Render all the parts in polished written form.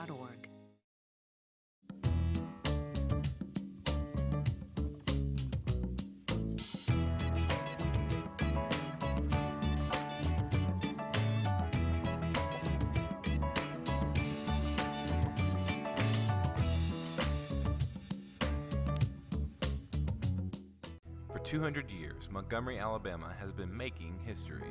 SportsWrap.org. For 200 years, Montgomery, Alabama has been making history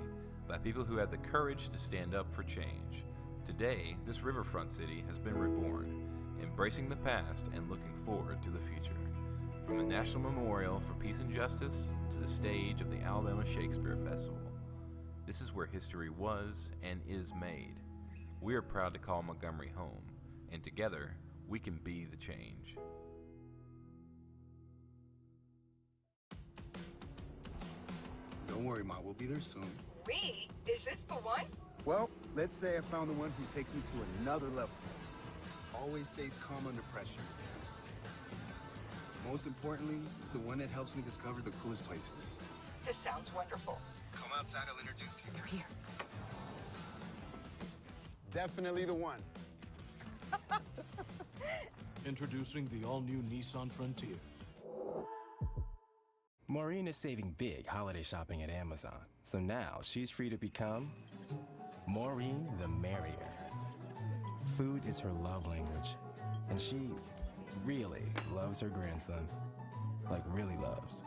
by people who had the courage to stand up for change. Today, this riverfront city has been reborn, embracing the past and looking forward to the future. From the National Memorial for Peace and Justice to the stage of the Alabama Shakespeare Festival, this is where history was and is made. We are proud to call Montgomery home, and together, we can be the change. Don't worry, Ma, we'll be there soon. We? Is this the one? Well, let's say I found the one who takes me to another level. Always stays calm under pressure. Most importantly, the one that helps me discover the coolest places. This sounds wonderful. Come outside, I'll introduce you. They're here. Definitely the one. Introducing the all-new Nissan Frontier. Maureen is saving big holiday shopping at Amazon, so now she's free to become Maureen the Merrier. Food is her love language, and she really loves her grandson. Like, really loves.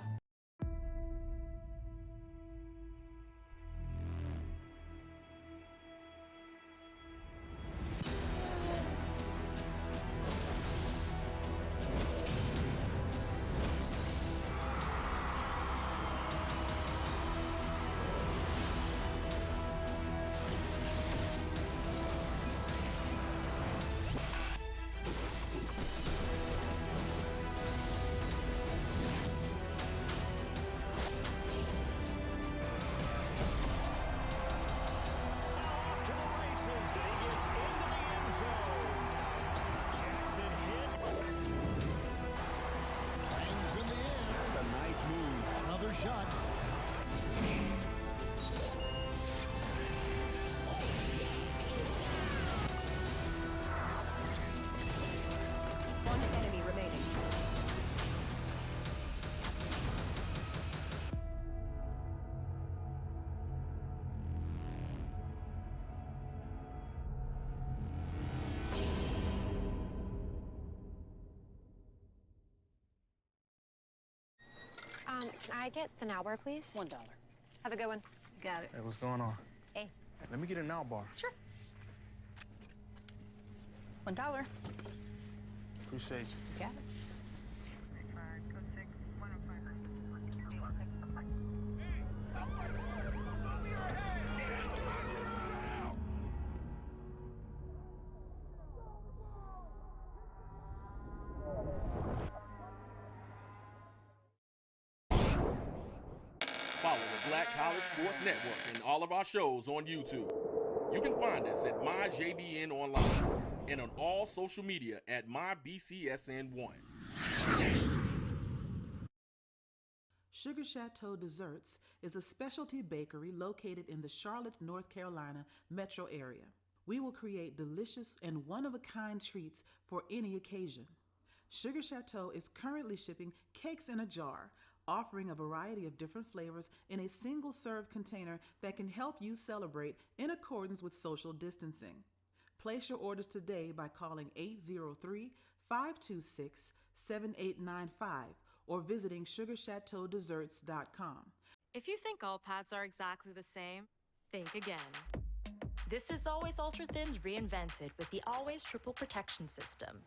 Can I get the now bar, please? $1. Have a good one. Got it. Hey, what's going on? Hey. Let me get a now bar. Sure. $1. Appreciate you. Got it. Follow the Black College Sports Network and all of our shows on YouTube. You can find us at MyJBN Online and on all social media at MyBCSN1. Sugar Chateau Desserts is a specialty bakery located in the Charlotte, North Carolina metro area. We will create delicious and one-of-a-kind treats for any occasion. Sugar Chateau is currently shipping cakes in a jar, offering a variety of different flavors in a single-serve container that can help you celebrate in accordance with social distancing. Place your orders today by calling 803-526-7895 or visiting sugarchateaudesserts.com. If you think all pads are exactly the same, think again. This is Always Ultra Thins reinvented with the Always Triple Protection System.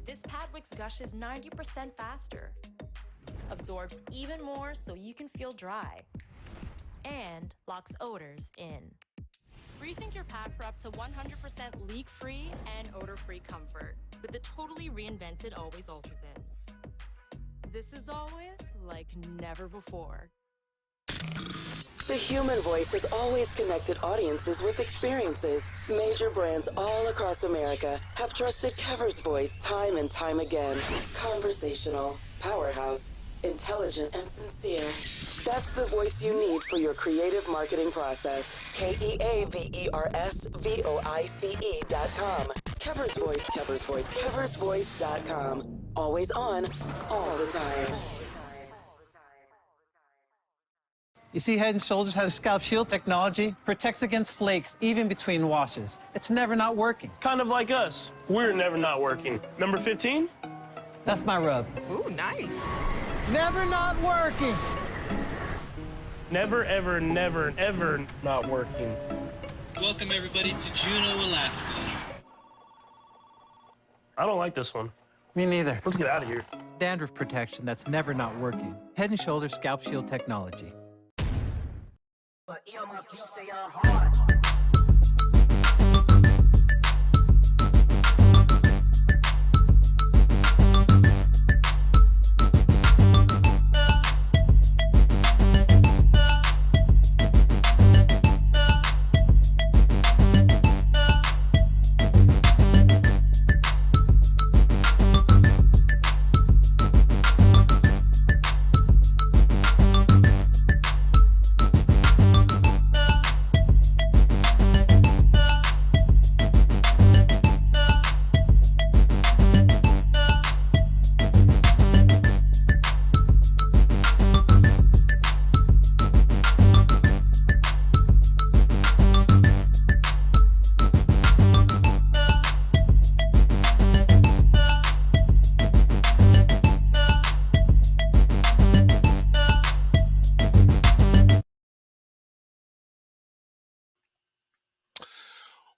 This pad wicks gushes 90% faster, absorbs even more so you can feel dry, and locks odors in. Rethink your pad for up to 100% leak-free and odor-free comfort with the totally reinvented Always Ultra Thins. This is always like never before. The human voice has always connected audiences with experiences. Major brands all across America have trusted Kever's voice time and time again. Conversational, powerhouse, intelligent, and sincere. That's the voice you need for your creative marketing process. KEAVERSVOICE.com. Kever's Voice, Kever's Voice, KeversVoice.com. Always on, all the time. You see, Head & Shoulders has scalp shield technology, protects against flakes, even between washes. It's never not working. Kind of like us. We're never not working. Number 15? That's my rub. Ooh, nice. Never not working. Never, ever, never, ever not working. Welcome, everybody, to Juneau, Alaska. I don't like this one. Me neither. Let's get out of here. Dandruff protection that's never not working. Head & Shoulders scalp shield technology.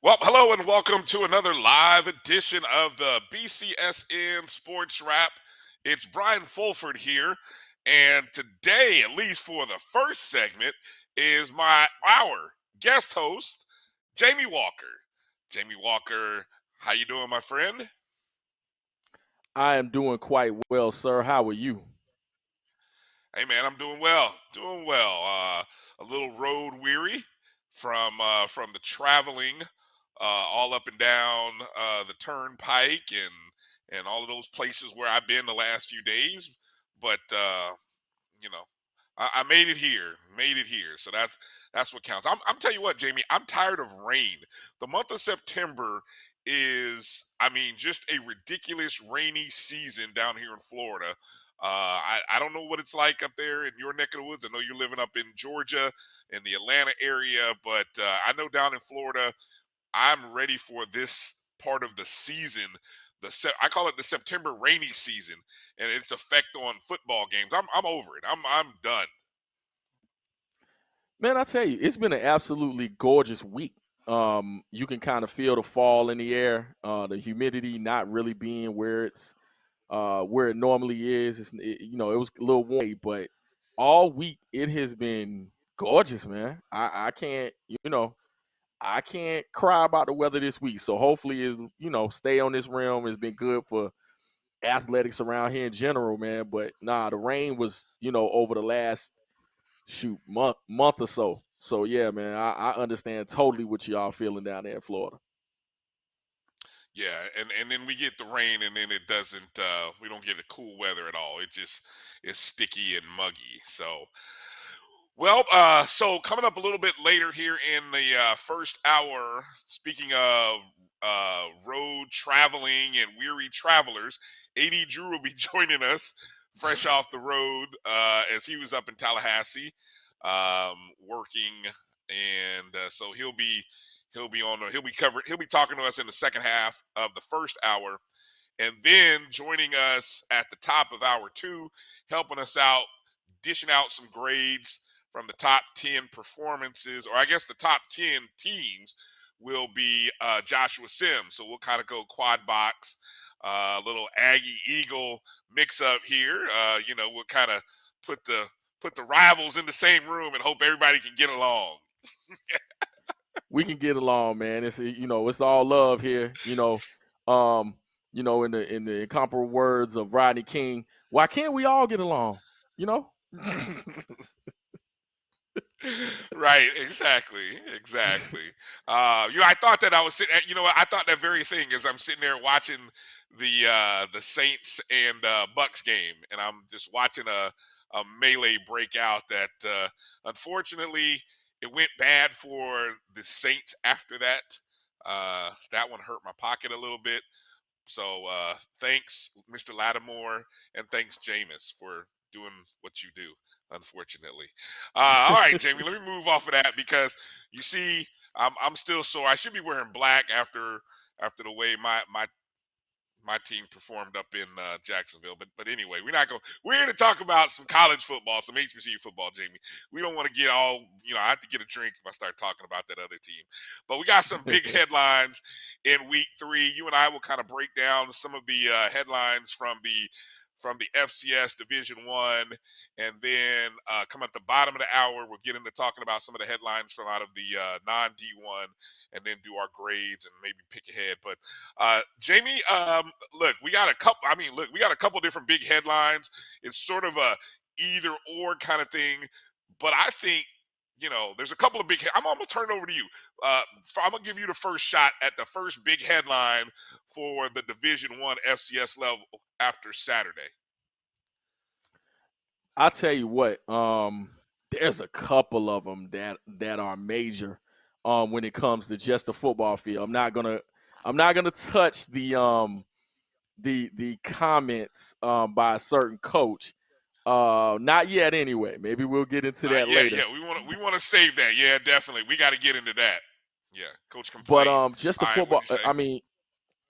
Well, hello and welcome to another live edition of the BCSN SportsWrap. It's Brian Fulford here, and today, at least for the first segment, is our guest host, Jamie Walker. Jamie Walker, how you doing, my friend? I am doing quite well, sir. How are you? Hey, man, I'm doing well. A little road weary from the traveling. All up and down the turnpike and all of those places where I've been the last few days. But I made it here. So that's what counts. I'm telling you what, Jamie, I'm tired of rain. The month of September is, just a ridiculous rainy season down here in Florida. I don't know what it's like up there in your neck of the woods. I know you're living up in Georgia, in the Atlanta area, but I know down in Florida, I'm ready for this part of the season. I call it the September rainy season, and its effect on football games. I'm over it. I'm done. Man, I tell you, it's been an absolutely gorgeous week. You can kind of feel the fall in the air, the humidity not really being where it normally is. It was a little warm, but all week it has been gorgeous, man. I can't, I can't cry about the weather this week. So hopefully it, stay on this realm. It's been good for athletics around here in general, man. But the rain was, over the last month or so. So yeah, man, I understand totally what y'all feeling down there in Florida. Yeah, and then we get the rain, and then it doesn't. We don't get the cool weather at all. It just is sticky and muggy. So. Well, so coming up a little bit later here in the first hour, speaking of road traveling and weary travelers, AD Drew will be joining us fresh off the road as he was up in Tallahassee working, and so he'll be talking to us in the second half of the first hour, and then joining us at the top of hour two, helping us out, dishing out some grades from the top 10 performances, or I guess the top 10 teams, will be Joshua Sims. So we'll kind of go quad box, little Aggie Eagle mix up here. We'll kind of put the rivals in the same room and hope everybody can get along. We can get along, man. It's all love here. In the incomparable words of Rodney King, why can't we all get along? Right, exactly. I thought that I was sitting. I thought that very thing as I'm sitting there watching the Saints and Bucks game, and I'm just watching a melee break out. That unfortunately it went bad for the Saints after that. That one hurt my pocket a little bit. So thanks, Mr. Lattimore, and thanks, Jameis, for doing what you do, unfortunately. All right, Jamie, let me move off of that because you see, I'm still sore. I should be wearing black after the way my team performed up in Jacksonville. But anyway, we're here to talk about some college football, some HBCU football, Jamie. We don't want to get all, I have to get a drink if I start talking about that other team. But we got some big headlines in week 3. You and I will kind of break down some of the headlines from the FCS Division 1, and then come at the bottom of the hour, we'll get into talking about some of the headlines from out of the non-D1, and then do our grades and maybe pick ahead. But Jamie, look, we got a couple different big headlines. It's sort of a either or kind of thing, but I think there's a couple of big. I'm gonna turn it over to you. I'm gonna give you the first shot at the first big headline for the Division 1 FCS level after Saturday. I'll tell you what. There's a couple of them that are major. When it comes to just the football field, I'm not gonna touch the comments by a certain coach. Not yet anyway. Maybe we'll get into that later. Yeah, we want to save that. Yeah, definitely. We got to get into that. Yeah, coach complained. But just the football. I mean,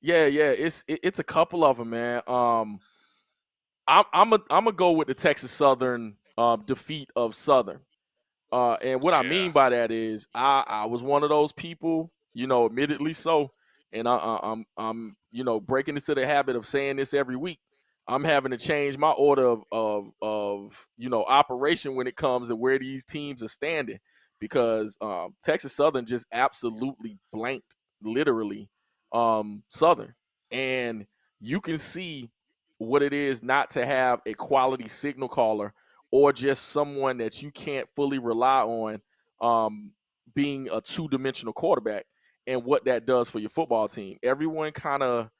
yeah, it's a couple of them, man. I'm gonna go with the Texas Southern defeat of Southern. And what I mean by that is I was one of those people, admittedly so, and I'm breaking into the habit of saying this every week. I'm having to change my order of operation when it comes to where these teams are standing, because Texas Southern just absolutely blanked, literally, Southern, and you can see what it is not to have a quality signal caller or just someone that you can't fully rely on, being a two-dimensional quarterback, and what that does for your football team. Everyone kind of,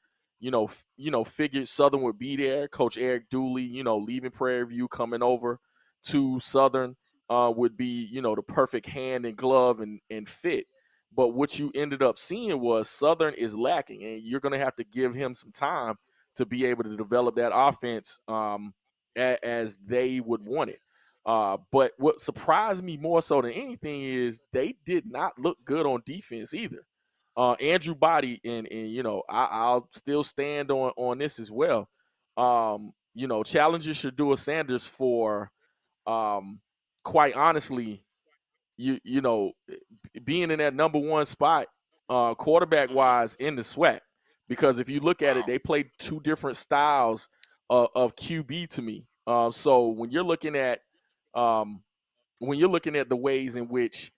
figured Southern would be there. Coach Eric Dooley, leaving Prairie View, coming over to Southern, would be, the perfect hand and glove and fit. But what you ended up seeing was Southern is lacking, and you're going to have to give him some time to be able to develop that offense as they would want it. But what surprised me more so than anything is they did not look good on defense either. Andrew Body, and I'll still stand on this as well. Challenger Shadua Sanders for, quite honestly, being in that number 1 spot, quarterback wise, in the SWAC. Because if you look at it, they played 2 different styles of QB to me. So when you're looking at the ways in which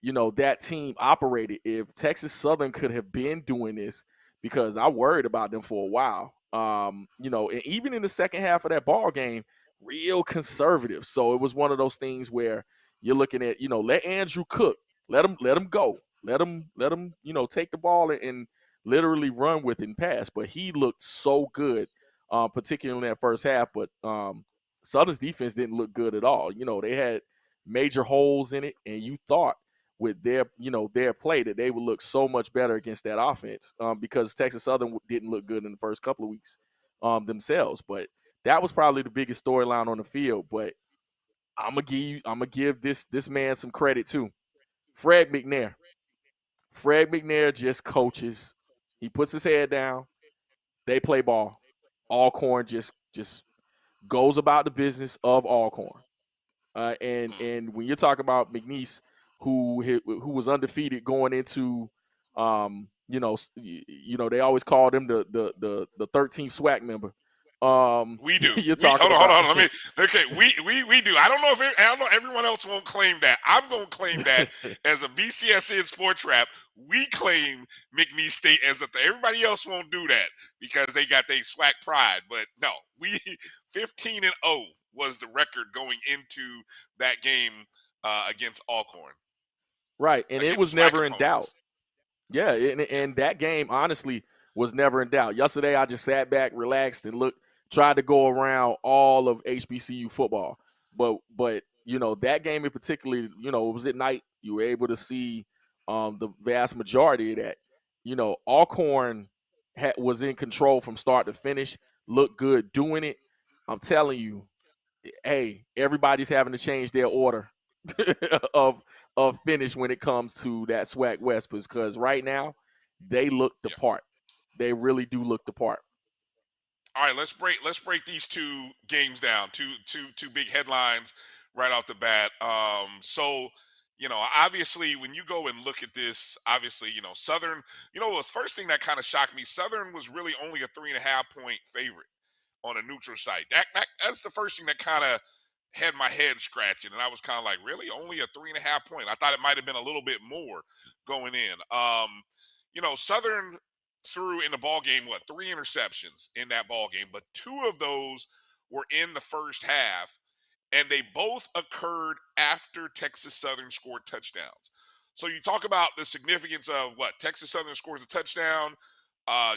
that team operated, if Texas Southern could have been doing this, because I worried about them for a while, and even in the second half of that ball game, real conservative. So it was one of those things where you're looking at, let Andrew cook, let him go, let him take the ball and literally run with it and pass. But he looked so good, particularly in that first half. But Southern's defense didn't look good at all. They had major holes in it, and you thought with their play that they would look so much better against that offense, because Texas Southern didn't look good in the first couple of weeks themselves. But that was probably the biggest storyline on the field. But I'm gonna give this man some credit too. Fred McNair. Fred McNair just coaches. He puts his head down. They play ball. Alcorn just goes about the business of Alcorn. And when you're talking about McNeese, who was undefeated going into, they always called him the 13th SWAC member. We do. You're talking hold on. We do. I don't know everyone else won't claim that. I'm going to claim that as a BCSN SportsWrap. We claim McNeese State as everybody else won't do that because they got their SWAC pride. But no, we 15-0 was the record going into that game against Alcorn. Right, and it Against was SWAC never in doubt. opponents. Yeah, and that game honestly was never in doubt. Yesterday, I just sat back, relaxed, and tried to go around all of HBCU football. But that game in particular, it was at night. You were able to see the vast majority of that. Alcorn was in control from start to finish. Looked good doing it. I'm telling you, hey, everybody's having to change their order of finish when it comes to that SWAC West, because right now they look the part. They really do look the part. All right, let's break these two games down. Two big headlines right off the bat. So obviously when you go and look at this, obviously Southern. The first thing that kind of shocked me. Southern was really only a 3.5-point favorite on a neutral site. That's the first thing that kind of had my head scratching, and I was kind of like, really, only a 3.5 point? I thought it might have been a little bit more going in. Southern threw in the ball game 3 interceptions in that ball game, but 2 of those were in the first half, and they both occurred after Texas Southern scored touchdowns. So you talk about the significance of Texas Southern scores a touchdown.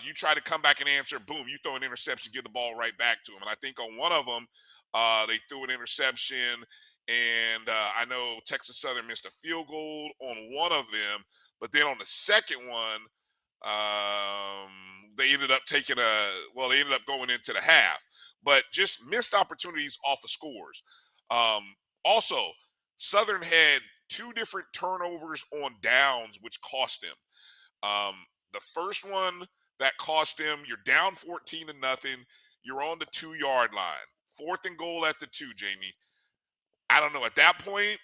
You try to come back and answer, boom, you throw an interception, give the ball right back to them. And I think on one of them, they threw an interception, and I know Texas Southern missed a field goal on one of them, but then on the second one, they ended up they ended up going into the half, but just missed opportunities off of scores. Also, Southern had 2 different turnovers on downs, which cost them. The first one that cost them, you're down 14-0. You're on the 2-yard line. 4th and goal at the 2, Jamie. I don't know. At that point,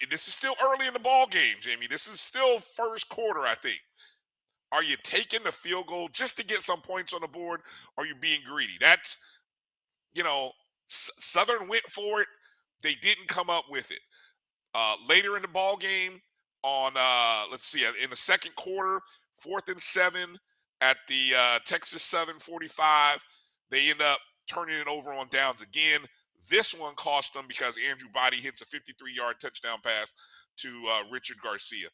this is still early in the ball game, Jamie. This is still first quarter, I think. Are you taking the field goal just to get some points on the board? Or are you being greedy? That's, Southern went for it. They didn't come up with it. Later in the ball game, on in the second quarter, 4th and 7 at the Texas Southern 45, they end up turning it over on downs again. This one cost them because Andrew Body hits a 53-yard touchdown pass to Richard Garcia.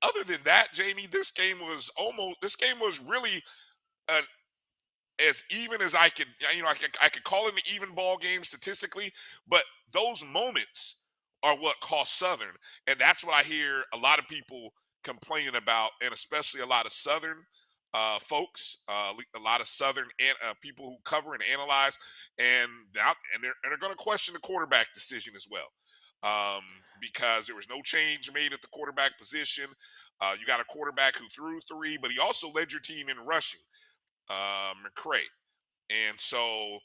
Other than that, Jamie, this game was really as even as I could. I could call it an even ball game statistically, but those moments are what cost Southern, and that's what I hear a lot of people complaining about, and especially a lot of Southern folks, a lot of Southern people who cover and analyze, and they're going to question the quarterback decision as well, because there was no change made at the quarterback position. You got a quarterback who threw 3, but he also led your team in rushing, McCray, and so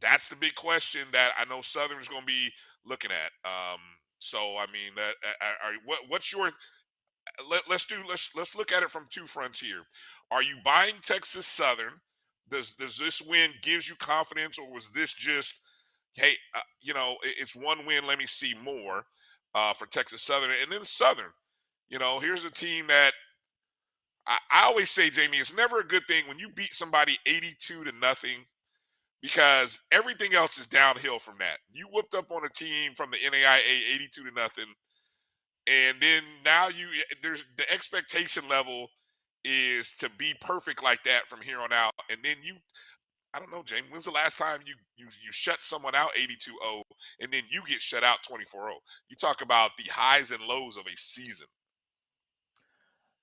that's the big question that I know Southern's going to be looking at. So I mean, what's your let's look at it from 2 fronts here. Are you buying Texas Southern? Does this win gives you confidence, or was this just, hey, it's 1 win, let me see more for Texas Southern? And then Southern, here's a team that I always say, Jamie, it's never a good thing when you beat somebody 82-0, because everything else is downhill from that. You whooped up on a team from the NAIA 82-0. And then now there's the expectation level is to be perfect like that from here on out. And then I don't know, Jamie, when's the last time you shut someone out 82-0 and then you get shut out 24-0? You talk about the highs and lows of a season.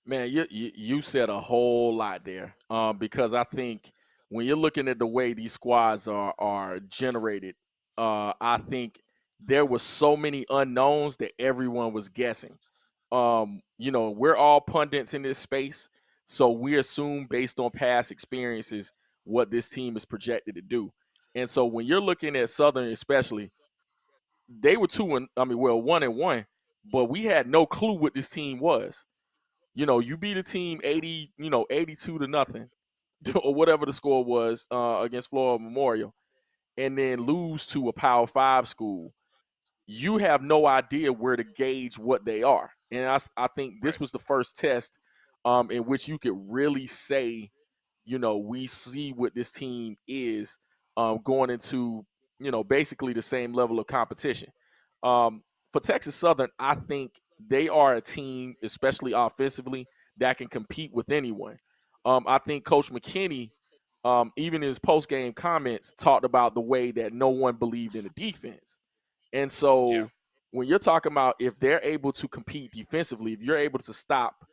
Man, you said a whole lot there, because I think when you're looking at the way these squads are generated, I think there were so many unknowns that everyone was guessing. We're all pundits in this space, so we assume based on past experiences what this team is projected to do. And so when you're looking at Southern, especially, they were 1-1, but we had no clue what this team was. You beat a team 82-0, or whatever the score was against Florida Memorial, and then lose to a Power 5 school. You have no idea where to gauge what they are. And I think this was the first test in which you could really say, we see what this team is going into, basically the same level of competition. For Texas Southern, I think they are a team, especially offensively, that can compete with anyone. I think Coach McKinney, even in his post-game comments, talked about the way that no one believed in the defense. And Yeah. so when you're talking about if they're able to compete defensively, if you're able to stop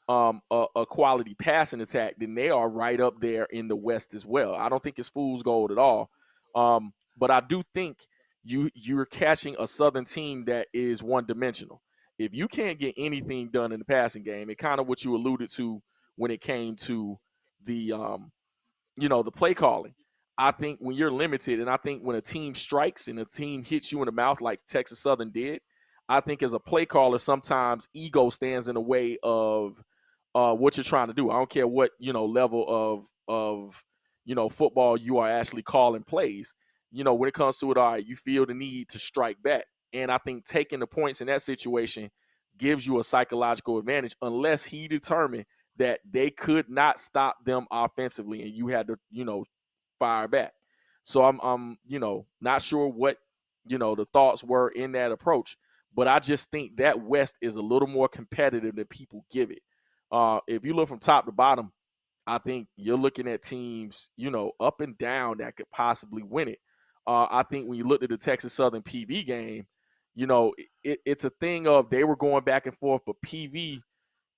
a quality passing attack, then they are right up there in the West as well. I don't think it's fool's gold at all. But I do think you're catching a Southern team that is one-dimensional. If you can't get anything done in the passing game, and kind of what you alluded to when it came to the the play calling. I think when you're limited, and I think when a team strikes and a team hits you in the mouth like Texas Southern did, I think as a play caller, sometimes ego stands in the way of what you're trying to do. I don't care what level of football you are actually calling plays. When it comes to it, all right, you feel the need to strike back, and I think taking the points in that situation gives you a psychological advantage unless he determined that they could not stop them offensively and you had to, fire back. So I'm not sure what, the thoughts were in that approach, but I just think that West is a little more competitive than people give it. If you look from top to bottom, I think you're looking at teams, up and down that could possibly win it. I think when you looked at the Texas Southern PV game, it's a thing of they were going back and forth, but PV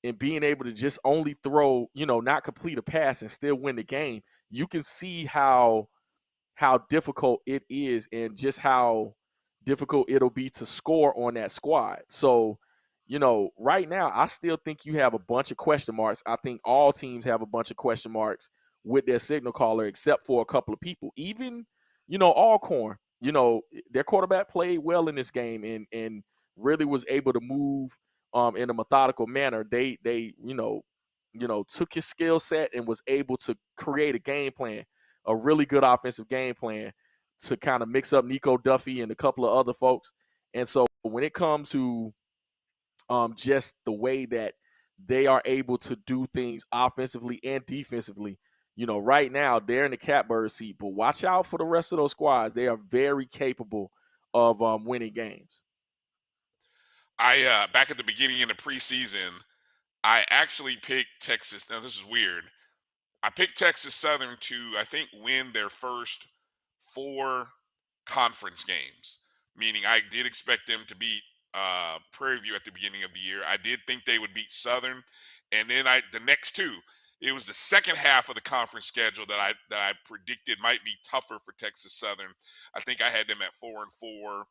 and being able to just only throw, not complete a pass and still win the game, you can see how difficult it is and just how difficult it'll be to score on that squad. So, right now, I still think you have a bunch of question marks. I think all teams have a bunch of question marks with their signal caller, except for a couple of people. Even, Alcorn, their quarterback played well in this game and really was able to move in a methodical manner. They took his skill set and was able to create a game plan, a really good offensive game plan to kind of mix up Nico Duffy and a couple of other folks. And so when it comes to just the way that they are able to do things offensively and defensively, right now they're in the catbird seat, but watch out for the rest of those squads. They are very capable of winning games. I back at the beginning in the preseason, I actually picked Texas. Now this is weird. I picked Texas Southern to, I think, win their first 4 conference games. Meaning, I did expect them to beat Prairie View at the beginning of the year. I did think they would beat Southern, and then the next 2. It was the second half of the conference schedule that I predicted might be tougher for Texas Southern. I think I had them at 4-4,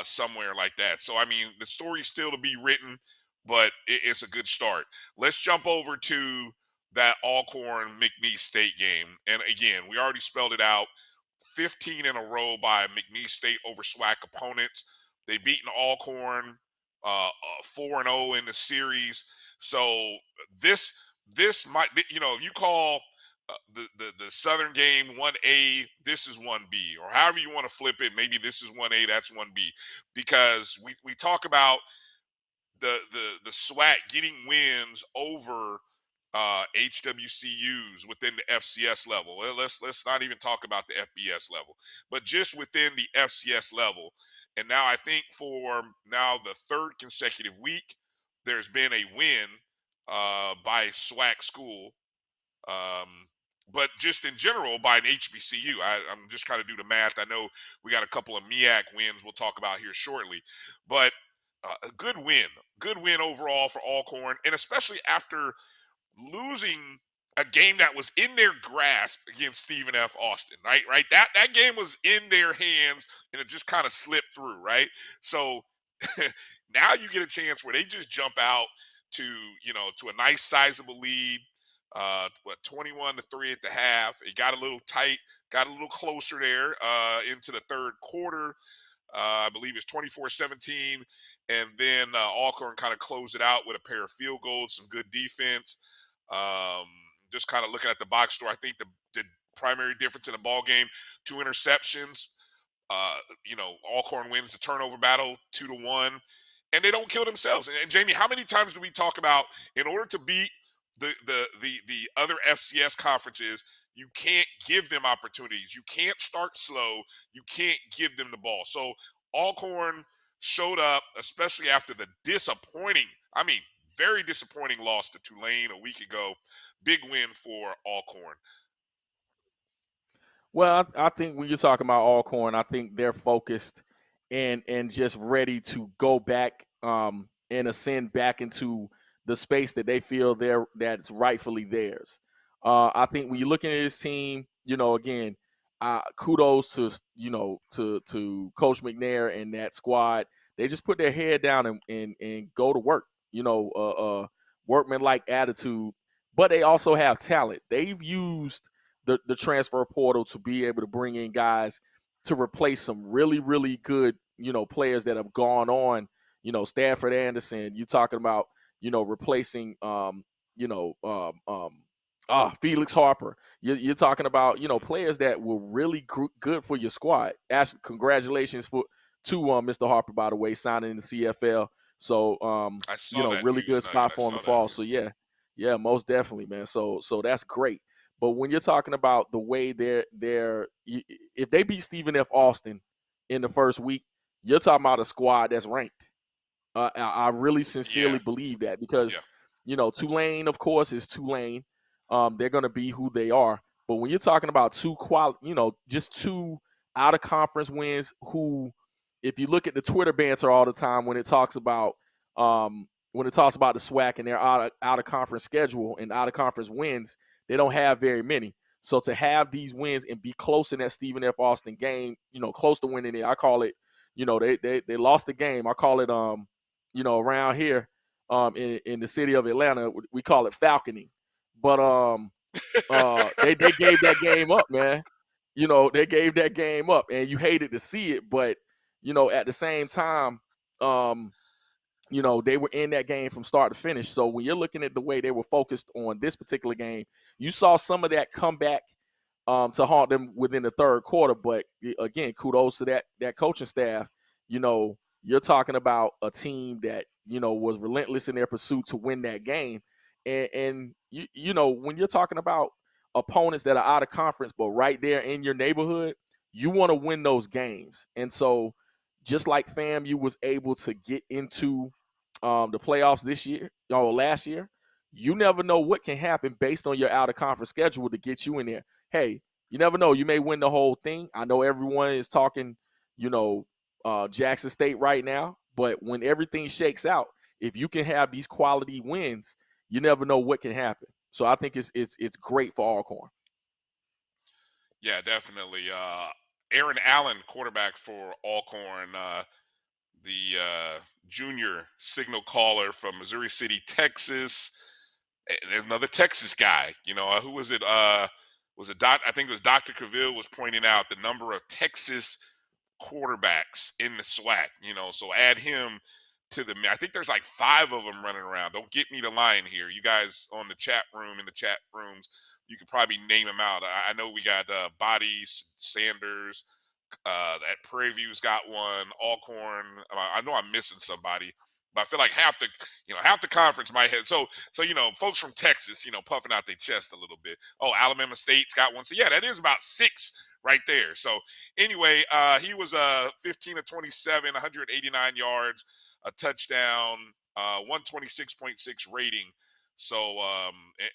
somewhere like that. So I mean, the story's still to be written, but it's a good start. Let's jump over to that Alcorn McNeese State game. And again, we already spelled it out. 15 in a row by McNeese State over SWAC opponents. They beaten Alcorn 4-0 in the series. So this might be, if you call the Southern game 1A, this is 1B, or however you want to flip it. Maybe this is 1A, that's 1B, because we talk about the SWAC getting wins over HWCUs within the FCS level. Let's not even talk about the FBS level, but just within the FCS level. And now I think for now the 3rd consecutive week, there's been a win by a SWAC school. But just in general by an HBCU. I'm just trying to do the math. I know we got a couple of MEAC wins we'll talk about here shortly, but a good win overall for Alcorn, and especially after losing a game that was in their grasp against Stephen F. Austin, right? That game was in their hands, and it just kind of slipped through, right? So now you get a chance where they just jump out to a nice sizable lead. 21-3 at the half. It got a little tight, got a little closer there into the 3rd quarter. I believe it's 24-17, and then Alcorn kind of closed it out with a pair of field goals, some good defense. Just kind of looking at the box score, I think the primary difference in the ball game: 2 interceptions. Alcorn wins the turnover battle 2-1, and they don't kill themselves. And Jamie, how many times do we talk about in order to beat the other FCS conferences, you can't give them opportunities. You can't start slow. You can't give them the ball. So Alcorn showed up, especially after the disappointing, I mean, very disappointing loss to Tulane a week ago. Big win for Alcorn. Well, I think when you're talking about Alcorn, I think they're focused and just ready to go back and ascend back into the space that they feel that's rightfully theirs. I think when you're looking at this team, again, kudos to to Coach McNair and that squad. They just put their head down and go to work. Workman-like attitude, but they also have talent. They've used the transfer portal to be able to bring in guys to replace some really, really good, players that have gone on, Stanford Anderson, you talking about, replacing, Felix Harper. You're talking about, players that were really good for your squad. Actually, congratulations to Mr. Harper, by the way, signing in the CFL. So, I saw that really news good spot for him to fall. So yeah, most definitely, man. So that's great. But when you're talking about the way if they beat Stephen F. Austin in the first week, you're talking about a squad that's ranked. I really sincerely believe that because, Tulane, of course, is Tulane. They're going to be who they are. But when you're talking about just two out of conference wins, who, if you look at the Twitter banter all the time when it talks about the SWAC and their out of conference schedule and out of conference wins, they don't have very many. So to have these wins and be close in that Stephen F. Austin game, close to winning it, I call it, they lost the game. I call it, around here, in the city of Atlanta, we call it falconing. But they gave that game up, man. They gave that game up, and you hated to see it, but at the same time, they were in that game from start to finish. So when you're looking at the way they were focused on this particular game, you saw some of that come back to haunt them within the third quarter. But again, kudos to that coaching staff. You're talking about a team that, was relentless in their pursuit to win that game. And when you're talking about opponents that are out of conference, but right there in your neighborhood, you want to win those games. And so just like FAMU was able to get into the playoffs this year or last year, you never know what can happen based on your out of conference schedule to get you in there. Hey, you never know. You may win the whole thing. I know everyone is talking, Jackson State right now, but when everything shakes out, if you can have these quality wins, you never know what can happen. So I think it's great for Alcorn. Yeah, definitely. Aaron Allen, quarterback for Alcorn, the junior signal caller from Missouri City, Texas. Another Texas guy. Who was it? Was it I think it was Dr. Cavill was pointing out the number of Texas quarterbacks in the SWAC. So add him to I think there's like 5 of them running around. Don't get me to lying here. You guys on the chat room, in the chat rooms, you could probably name them out. I know we got Bodies, Sanders, that Prairie View's got one, Alcorn. I know I'm missing somebody, but I feel like half the conference might have. So folks from Texas, puffing out their chest a little bit. Oh, Alabama State's got one. So yeah, that is about 6 right there. So anyway, he was 15 of 27, 189 yards, a touchdown, 126.6 rating. So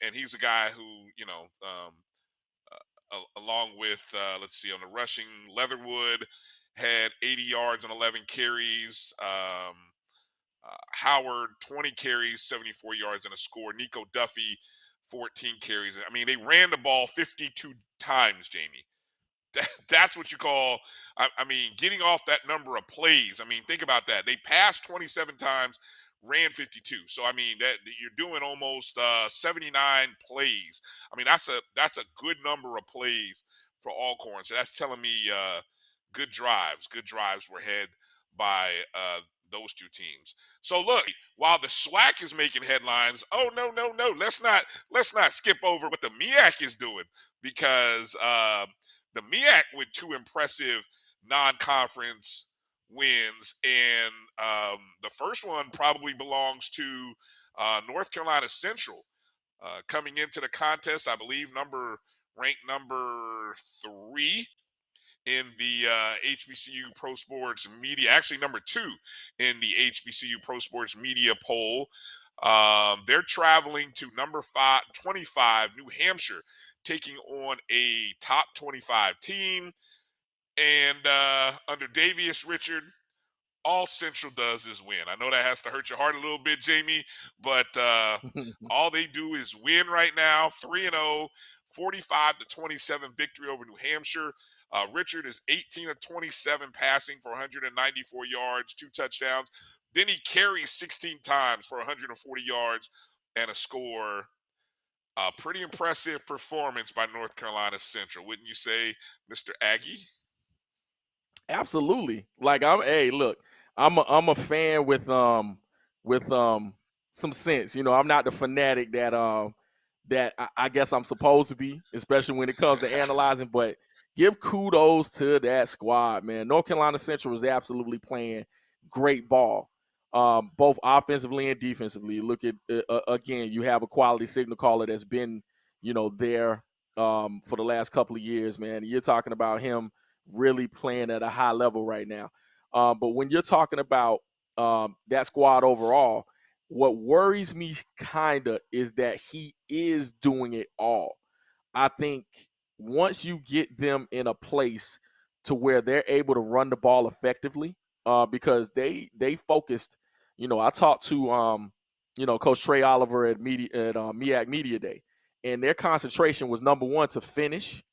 and he's a guy who along with let's see, on the rushing, Leatherwood had 80 yards on 11 carries. Howard 20 carries, 74 yards and a score. Nico Duffy 14 carries. I mean, they ran the ball 52 times, Jamie. That's what you call, I mean, getting off that number of plays. I mean, think about that. They passed 27 times, ran 52. So I mean, that you're doing almost 79 plays. I mean, that's a good number of plays for Alcorn. So that's telling me good drives. Good drives were had by those two teams. So look, while the SWAC is making headlines, oh no, let's not skip over what the MEAC is doing, because the MEAC with 2 impressive non-conference wins, and the first one probably belongs to North Carolina Central, coming into the contest, I believe ranked number 3 in the HBCU Pro Sports Media, actually number 2 in the HBCU Pro Sports Media poll. They're traveling to number 25, New Hampshire, taking on a top 25 team. And under Davius Richard, all Central does is win. I know that has to hurt your heart a little bit, Jamie, but all they do is win right now. 3-0, 45-27 victory over New Hampshire. Richard is 18 of 27 passing for 194 yards, 2 touchdowns. Then he carries 16 times for 140 yards and a score. Pretty impressive performance by North Carolina Central, wouldn't you say, Mr. Aggie? Absolutely. Like look, I'm a fan with some sense. You know, I'm not the fanatic that I guess I'm supposed to be, especially when it comes to analyzing, but give kudos to that squad, man. North Carolina Central is absolutely playing great ball. Both offensively and defensively. Look at again, you have a quality signal caller that's been, there for the last couple of years, man. You're talking about him really playing at a high level right now. But when you're talking about that squad overall, what worries me kinda is that he is doing it all. I think once you get them in a place to where they're able to run the ball effectively, because they focused. I talked to Coach Trey Oliver at MEAC Media Day, and their concentration was number one to finish,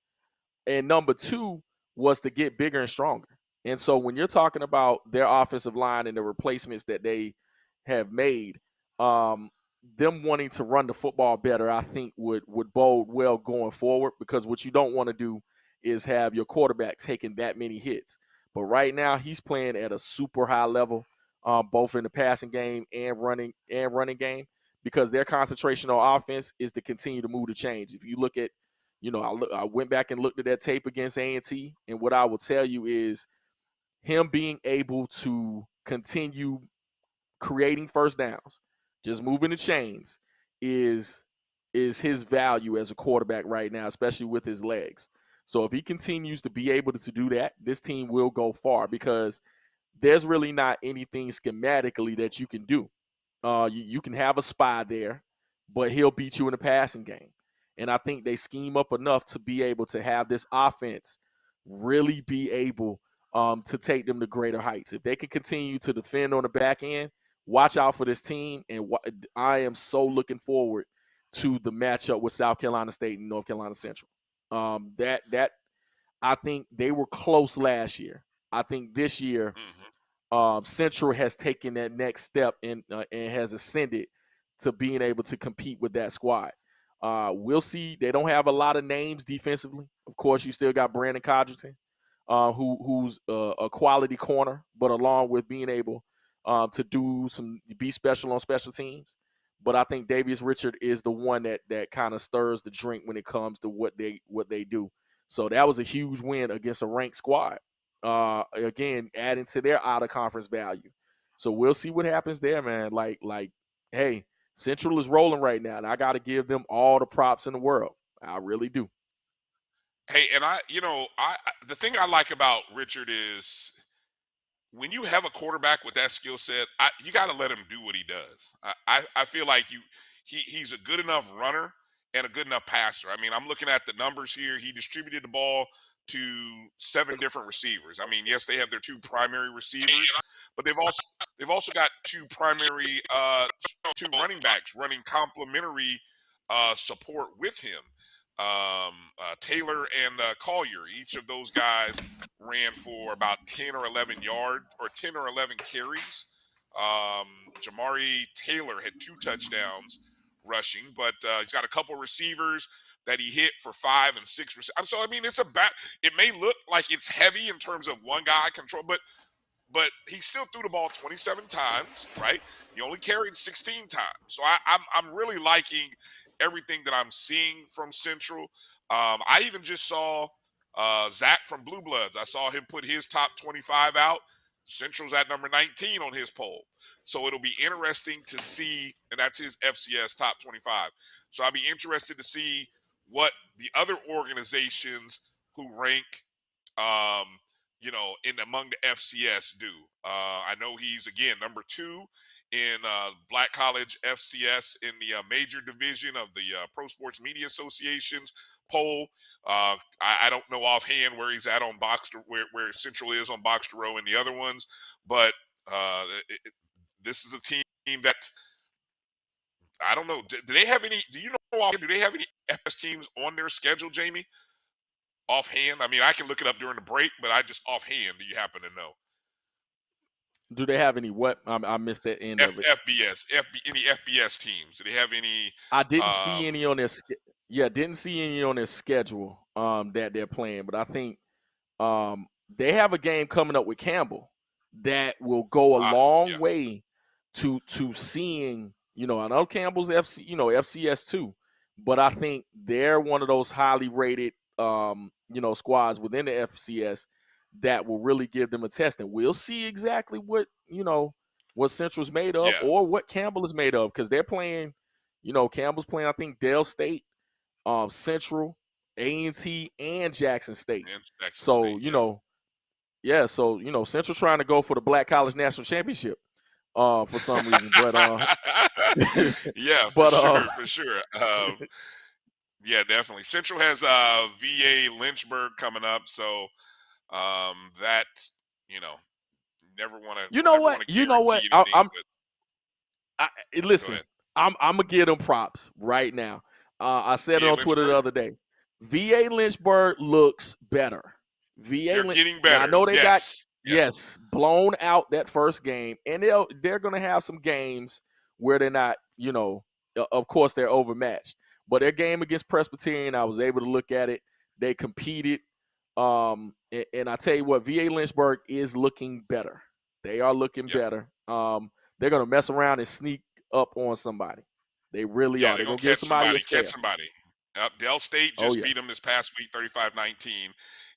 and number two was to get bigger and stronger. And so when you're talking about their offensive line and the replacements that they have made, them wanting to run the football better, I think would bode well going forward, because what you don't want to do is have your quarterback taking that many hits. But right now he's playing at a super high level, both in the passing game and running game, because their concentration on offense is to continue to move the chains. If you look at, I went back and looked at that tape against A&T, and what I will tell you is him being able to continue creating first downs, just moving the chains, is his value as a quarterback right now, especially with his legs. So if he continues to be able to do that, this team will go far, because there's really not anything schematically that you can do. You can have a spy there, but he'll beat you in the passing game. And I think they scheme up enough to be able to have this offense really be able to take them to greater heights. If they can continue to defend on the back end, watch out for this team. And I am so looking forward to the matchup with South Carolina State and North Carolina Central. That I think they were close last year. I think this year Central has taken that next step and has ascended to being able to compete with that squad. We'll see. They don't have a lot of names defensively. Of course, you still got Brandon Codgerton, who's a quality corner, but along with being able to be special on special teams. But I think Davius Richard is the one that kind of stirs the drink when it comes to what they do. So that was a huge win against a ranked squad. Again, adding to their out of conference value. So we'll see what happens there, man. Like, hey, Central is rolling right now, and I got to give them all the props in the world. I really do. Hey, and the thing I like about Richard is when you have a quarterback with that skill set, you got to let him do what he does. I feel like he's a good enough runner and a good enough passer. I mean, I'm looking at the numbers here. He distributed the ball to 7 different receivers. I mean, yes, they have their 2 primary receivers, but they've also got 2 primary 2 running backs running complementary support with him. Taylor and Collier, each of those guys ran for about 10 or 11 yards or 10 or 11 carries. Jamari Taylor had 2 touchdowns rushing, but he's got a couple receivers that he hit for 5 and 6. So I mean, it may look like it's heavy in terms of one guy control, but he still threw the ball 27 times, right? He only carried 16 times. So I'm really liking everything that I'm seeing from Central. I even just saw Zach from Blue Bloods. I saw him put his top 25 out. Central's at number 19 on his poll. So it'll be interesting to see, and that's his FCS top 25. So I'll be interested to see what the other organizations who rank you know, in among the FCS do. I know he's again number 2 in Black College FCS in the major division of the Pro Sports Media Association's poll. I don't know offhand where he's at on where Central is on Box to Row and the other ones, but this is a team that I don't know. Do they have any? Do you know? Do they have any FS teams on their schedule, Jamie? Offhand, I mean, I can look it up during the break, but I just offhand. Do you happen to know? Do they have any what? I missed that end of it. Any FBS teams? Do they have any? I didn't see any on their. Didn't see any on their schedule that they're playing, but I think they have a game coming up with Campbell that will go a long way to seeing. You know, I know Campbell's FCS too, but I think they're one of those highly rated squads within the FCS that will really give them a test, and we'll see exactly what Central's made of or what Campbell is made of, because they're playing. Campbell's playing, I think, Dale State, Central, A&T, and Jackson State. So Central trying to go for the Black College National Championship for some reason, but for sure. Yeah, definitely. Central has VA Lynchburg coming up, so that never want to. You know what? Listen. I'm gonna give them props right now. I said it on Twitter the other day. VA Lynchburg looks better. They're getting better. I know they got blown out that first game, and they're gonna have some games where they're not. Of course they're overmatched. But their game against Presbyterian, I was able to look at it. They competed. And I tell you what, VA Lynchburg is looking better. They are looking better. They're going to mess around and sneak up on somebody. They really are. They're going to give somebody a scare. Catch somebody. Dell State just beat them this past week, 35-19.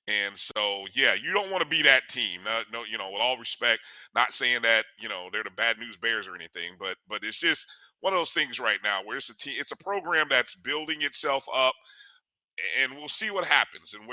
And so, you don't want to be that team. No, with all respect, not saying that, they're the bad news bears or anything, but it's just one of those things right now where it's a program that's building itself up, and we'll see what happens and where